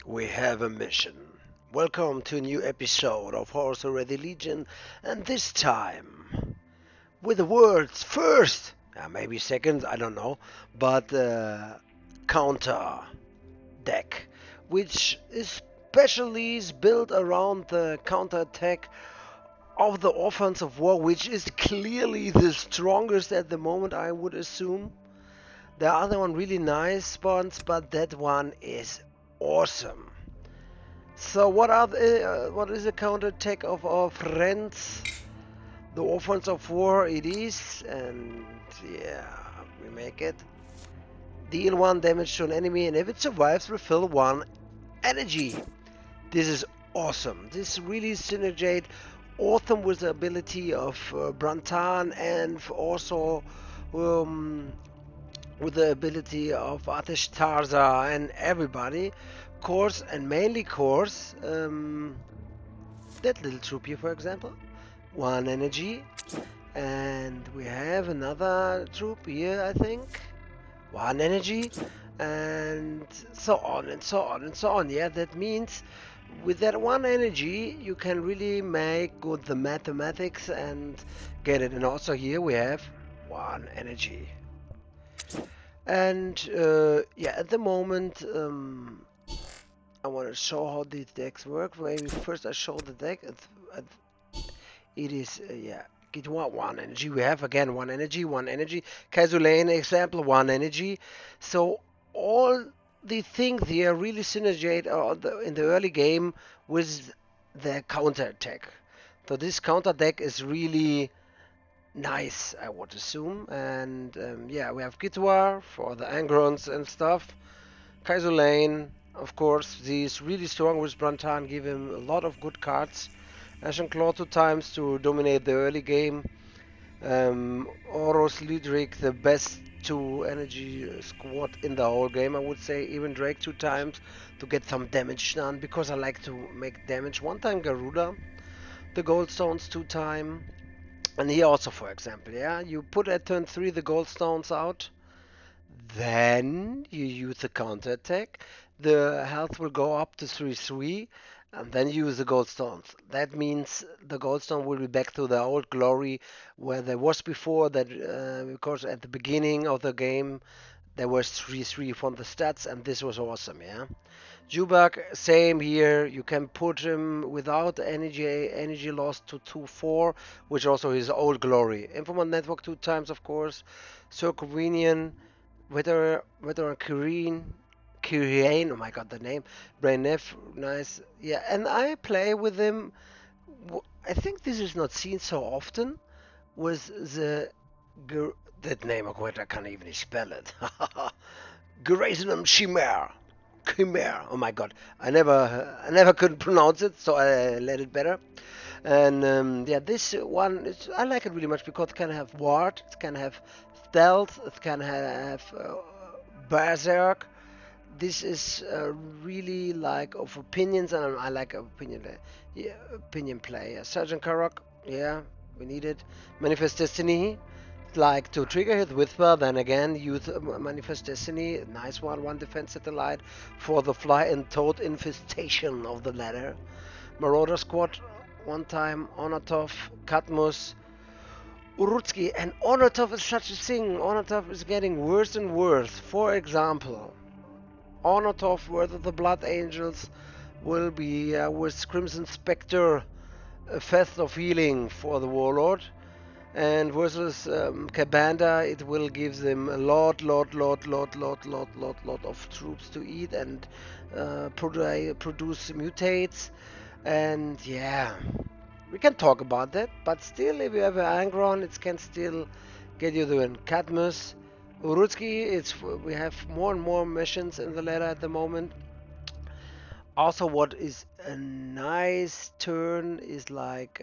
We have a mission. Welcome to a new episode of Horus Heresy Legion, and this time with the words first, maybe second, I don't know, but counter deck, which especially is built around the counter attack of the Orphans of War, which is clearly the strongest at the moment, I would assume. The other one really nice ones, but that one is awesome. So what is the counterattack of our friends? The Orphans of War it is, and yeah, we make it. Deal 1 damage to an enemy, and if it survives, refill 1 energy. This is awesome. This really synergate awesome with the ability of Branthan and also um, with the ability of Atish Tarza and everybody. Course and mainly course. That little troop here, for example, 1 energy. And we have another troop here, I think, 1 energy. And so on and so on and so on. Yeah, that means with that 1 energy, you can really make good the mathematics and get it. And also here we have 1 energy. And yeah, at the moment, I want to show how these decks work. Maybe first I show the deck. It is, yeah, get 1 energy. We have again 1 energy, 1 energy. Kazulane example, 1 energy. So all the things here really synergate in the early game with the counter attack. So this counter deck is really nice, I would assume. And yeah, we have Gitwa for the Angrons and stuff. Kaiser of course, he's really strong with Branthan, give him a lot of good cards. Ashen Claw 2 times to dominate the early game. Oros Ludwig, the best 2 energy squad in the whole game, I would say. Even Drake 2 times to get some damage done because I like to make damage. 1 time Garuda, the Goldstones 2 times. And here also, for example, yeah, you put at turn 3 the Goldstones out. Then you use the counter attack. The health will go up to 3-3, and then use the gold stones. That means the gold stone will be back to the old glory where there was before. That because at the beginning of the game there was 3-3 from the stats, and this was awesome. Yeah, Jubak, same here. You can put him without energy loss to 2-4, which also is old glory. Informant network 2 times, of course. Circovenian. Veteran Kirian, oh my god, the name, Brainef, nice, yeah, and I play with him. I think this is not seen so often. Was the that name? Oh wait, I can't even spell it. Gerasimum Chimera. Oh my god, I never could pronounce it, so I let it better. And yeah, this one I like it really much because it can have ward, it can have stealth, it can have berserk. This is really like of opinions, and I like opinion, yeah, opinion play. Yeah. Sergeant Karok, yeah, we need it. Manifest Destiny, like to trigger his Whisper, then again use Manifest Destiny, nice one defense satellite for the fly and toad infestation of the ladder. Marauder Squad, 1 time, Onatov, Katmus, Urutsky, and Onatov is such a thing. Onatov is getting worse and worse. For example, Onatov versus the Blood Angels will be with Crimson Spectre, a Fest of Healing for the Warlord. And versus Kabanda, it will give them a lot of troops to eat and produce mutates. And yeah, we can talk about that. But still, if you have an Angron, it can still get you the Cadmus. Urutsky, we have more and more missions in the ladder at the moment. Also, what is a nice turn is like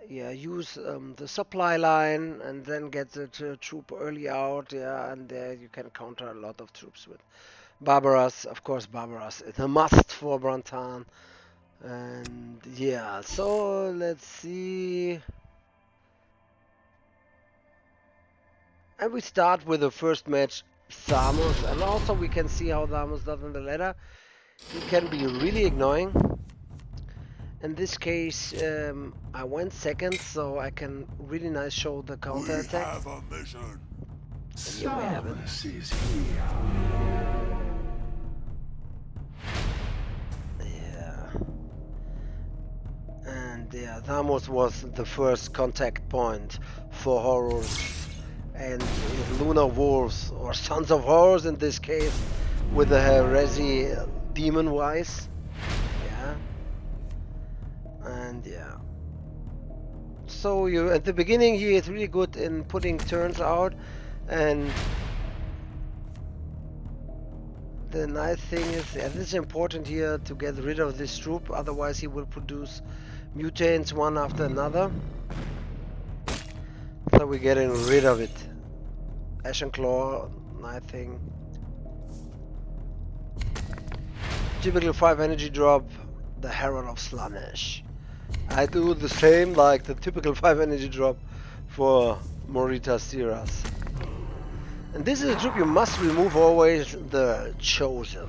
yeah, use the supply line and then get the troop early out. Yeah, and there you can counter a lot of troops with Barbaras. Of course, Barbaras is a must for Branthan. And yeah, so let's see. And we start with the first match Thamus, and also we can see how Thamus does in the ladder. He can be really annoying. In this case, I went second, so I can really nice show the counter attack. We have a mission. And here we have it. Service is here. Yeah. And yeah, Thamus was the first contact point for Horus and Lunar Wolves, or Sons of Horus in this case, with the Heresy demon-wise. Yeah. And yeah. So you at the beginning he is really good in putting turns out, and the nice thing is, and this is important here to get rid of this troop, otherwise he will produce mutates one after another. So we're getting rid of it. Ashen Claw, nice thing. Typical 5 energy drop, the Herald of Slaanesh. I do the same like the typical 5 energy drop for Morita Siras. And this is a troop you must remove always, the Chosen.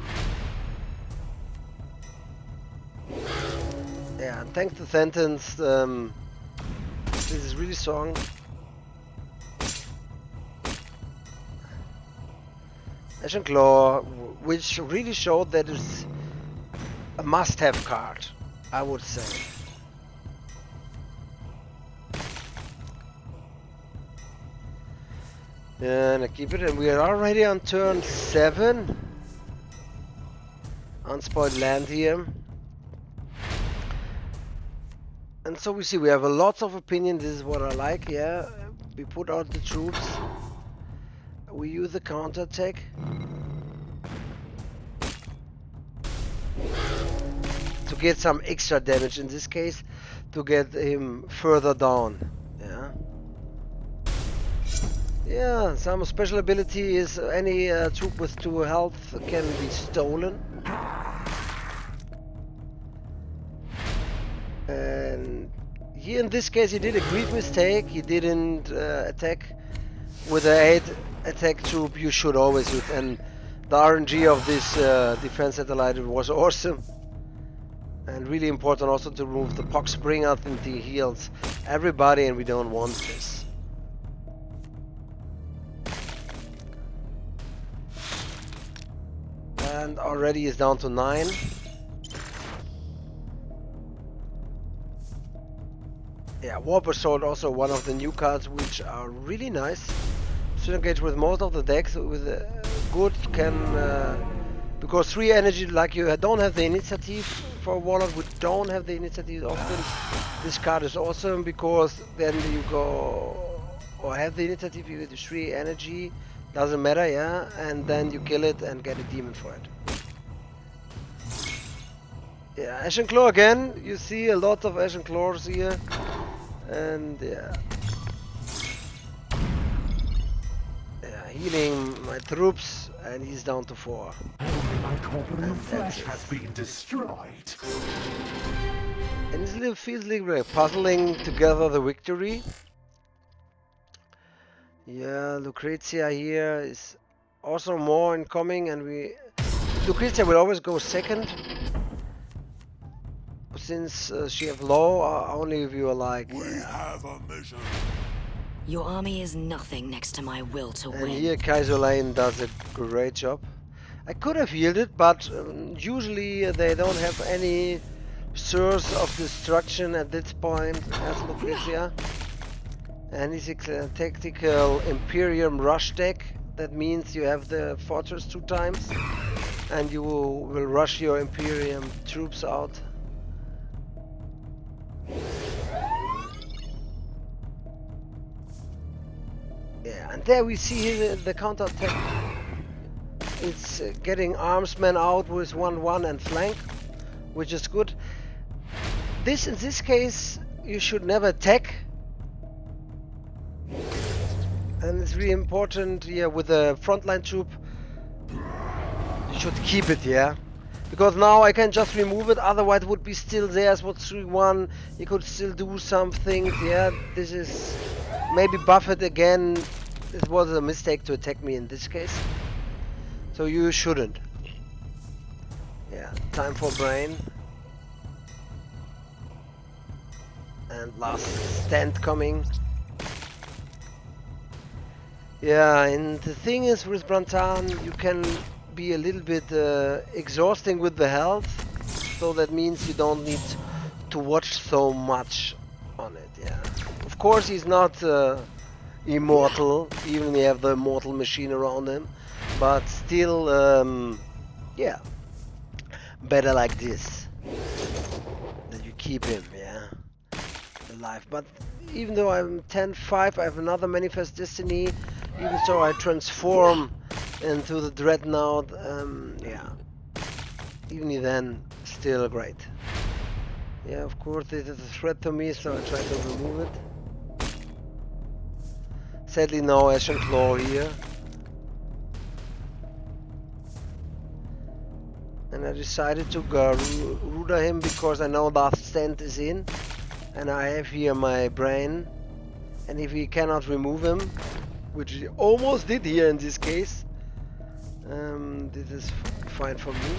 Yeah, and thanks to Sentence, this is really strong. Ashen Claw, which really showed that it's a must-have card, I would say. And I keep it, and we are already on turn 7. Unspoiled land here. And so we see we have a lots of opinion. This is what I like, yeah. We put out the troops. We use the counter attack. To get some extra damage, in this case, to get him further down. Yeah. Yeah, some special ability is any troop with 2 health can be stolen. And here in this case he did a great mistake. He didn't attack with the 8 attack troop you should always use. And the RNG of this defense satellite was awesome. And really important also to remove the Pox Spring. I think he heals everybody and we don't want this. And already is down to 9. Yeah, Warp Assault also one of the new cards which are really nice. Synergate with most of the decks with good can because 3 energy, like you don't have the initiative for Warlock, we don't have the initiative often. This card is awesome because then you go or have the initiative, you get 3 energy. Doesn't matter, yeah, and then you kill it and get a demon for it. Yeah, Ashen Claw again. You see a lot of Ashen Claws here, and yeah, healing my troops, and he's down to 4. My corporeal flesh has been destroyed. And it feels like we're puzzling together the victory. Yeah, Lucrezia here is also more incoming, and Lucrezia will always go second since she have low. Only if you are like. We have a mission. Your army is nothing next to my will to And win. here Kaiser Lane does a great job. I could have yielded, but usually they don't have any source of destruction at this point as Lucrezia. And it's a tactical Imperium rush deck. That means you have the fortress 2 times and you will rush your Imperium troops out. Yeah, and there we see the counter attack. It's getting armsmen out with 1-1 and flank, which is good. In this case, you should never attack. And it's really important here with the frontline troop. You should keep it, yeah. Because now I can just remove it, otherwise it would be still there as what 3-1. You could still do some things, yeah. This is maybe buff it again. This was a mistake to attack me in this case. So you shouldn't. Yeah, time for brain. And last stand coming. Yeah, and the thing is with Branthan, you can be a little bit exhausting with the health. So that means you don't need to watch so much on it, yeah. Of course he's not immortal, even if you have the immortal machine around him. But still, yeah. Better like this. That you keep him, yeah. Alive. But even though I'm 10-5, I have another Manifest Destiny. Even so, I transform into the Dreadnought. Yeah. Even then, still great. Yeah, of course, this is a threat to me, so I try to remove it. Sadly, no Ashen Claw here. And I decided to Garuda him because I know last stand is in. And I have here my brain. And if he cannot remove him, which he almost did here in this case, this is fine for me.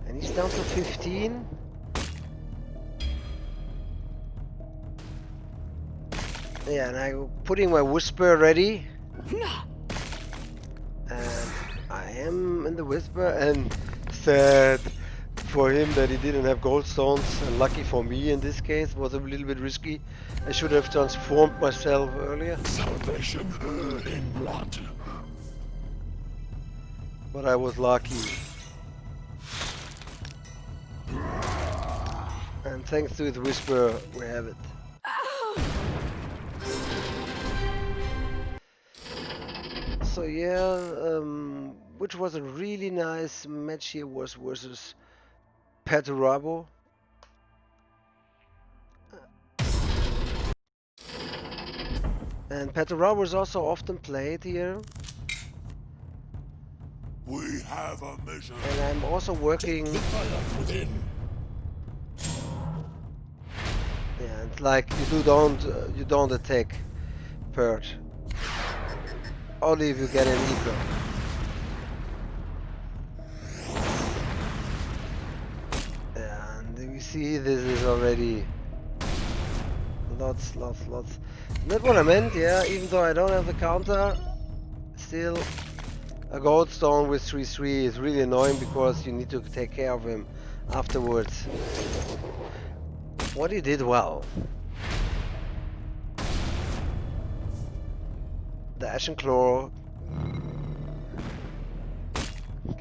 And he's down to 15. Yeah, and I'm putting my Whisper ready. And I am in the Whisper, and sad for him that he didn't have gold stones, and lucky for me in this case, was a little bit risky. I should have transformed myself earlier. Salvation in blood. But I was lucky. And thanks to the Whisper, we have it. So yeah, which was a really nice match here was versus Perturabo. And Perturabo is also often played here. We have a mission. And I'm also working. Within. Yeah, it's like you don't attack Pert. Only if you get an eco. Yeah, and we see this is already lots. That's what I meant, yeah, even though I don't have the counter, still a gold stone with 3/3 is really annoying because you need to take care of him afterwards. What he did well. The Ashen Claw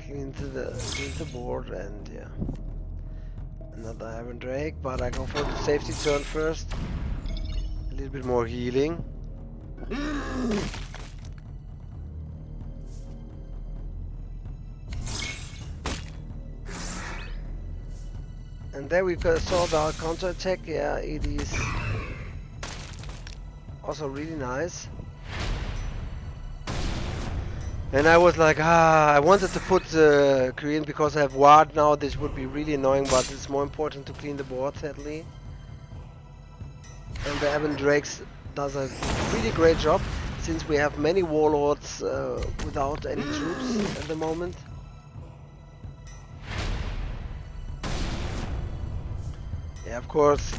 clean to the board, and yeah, another Iron Drake, but I go for the safety turn first. A little bit more healing. And there we saw the counter attack. Yeah, it is also really nice. And I was like, I wanted to put Korean because I have Ward now. This would be really annoying, but it's more important to clean the board, sadly. And the Ebon Drakes does a really great job, since we have many Warlords without any troops at the moment. Yeah, of course,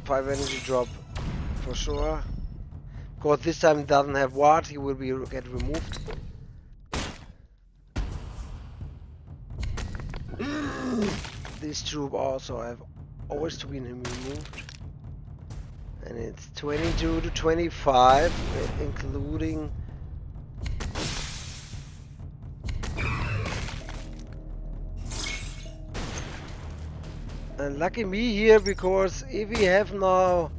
5 energy drop for sure. Of course, this time he doesn't have Ward, he will get removed. This troop also have always been removed. And it's 22 to 25, including and lucky me here, because if we have now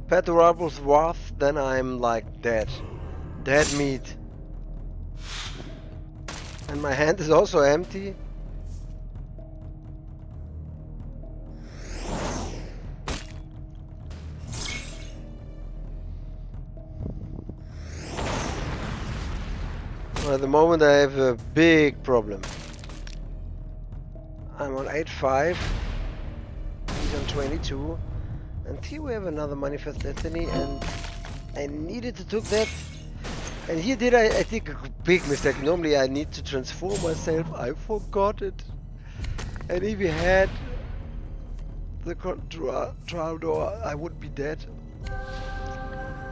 Perturabo's Wrath, then I'm like dead meat. And my hand is also empty. Well, at the moment I have a big problem. I'm on 8-5. He's on 22. And here we have another Manifest Destiny, and I needed to took that. And here did I think a big mistake. Normally I need to transform myself. I forgot it. And if he had the trial door, I would be dead.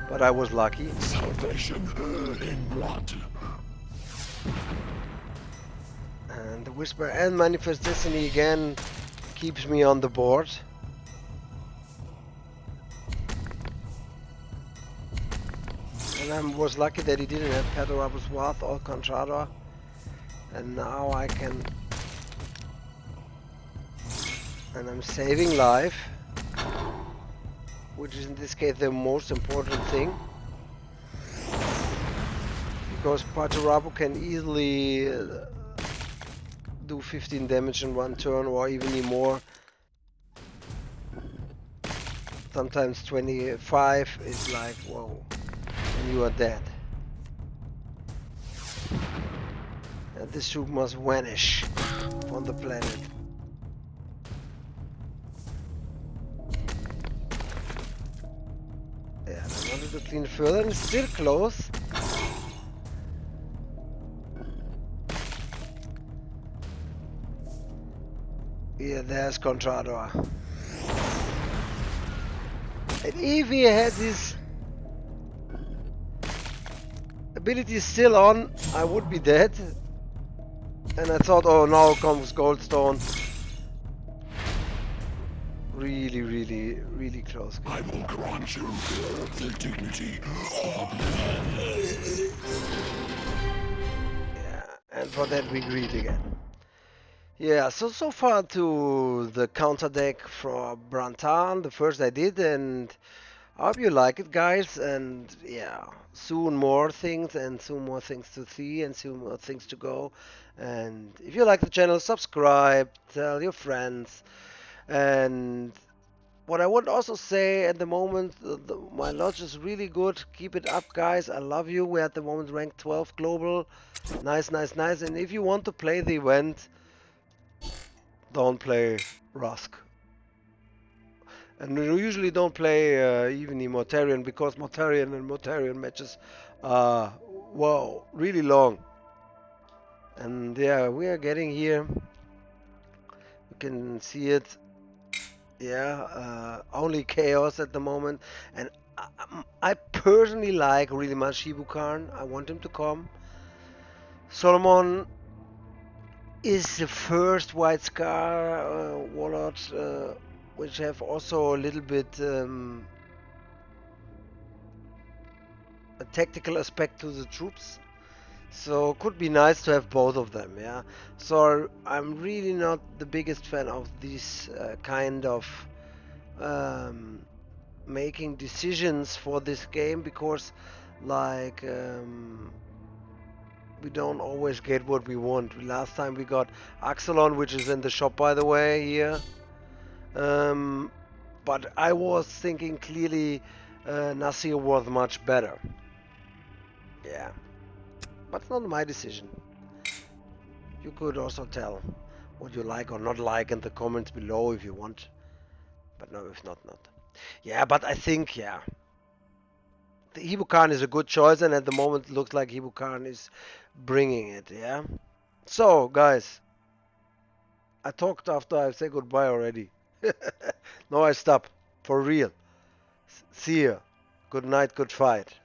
But I was lucky. Salvation in blood. And the Whisper and Manifest Destiny again keeps me on the board. And I was lucky that he didn't have Pedorabus Wrath or Contrada. And now I can... And I'm saving life. Which is in this case the most important thing. Because Pacharabu can easily do 15 damage in one turn or even more. Sometimes 25 is like, whoa, and you are dead. And this troop must vanish on the planet. Yeah, I wanted to clean further and it's still close. Yeah, there's Contrador. And if he had his ability still on, I would be dead. And I thought, oh, now comes Goldstone. Really, really, really close game. I will grant you the dignity of Yeah, and for that we greet again. Yeah, so far to the counter deck for Branthan, the first I did, and I hope you like it, guys. And yeah, soon more things, and soon more things to see, and soon more things to go. And if you like the channel, subscribe, tell your friends. And what I would also say at the moment, my lodge is really good. Keep it up, guys. I love you. We're at the moment ranked 12 global. Nice, nice, nice. And if you want to play the event, don't play Rusk. And we usually don't play even the Mortarion because Mortarion and Mortarion matches are, wow, really long. And yeah, we are getting here. You can see it. Yeah, only chaos at the moment. And I personally like really much Shibukarn. I want him to come. Solomon is the first White Scar warlord, which have also a little bit a tactical aspect to the troops. So could be nice to have both of them, yeah. So I'm really not the biggest fan of this kind of making decisions for this game because, like, we don't always get what we want. Last time we got Axelon, which is in the shop, by the way, here. But I was thinking clearly Nasir was much better. Yeah. But it's not my decision. You could also tell what you like or not like in the comments below if you want. But no, if not, not. Yeah, but I think, yeah. The Hibukan is a good choice, and at the moment it looks like Hibukan is bringing it, yeah? So, guys, I talked after I say goodbye already. No, I stop. For real. See ya. Good night, good fight.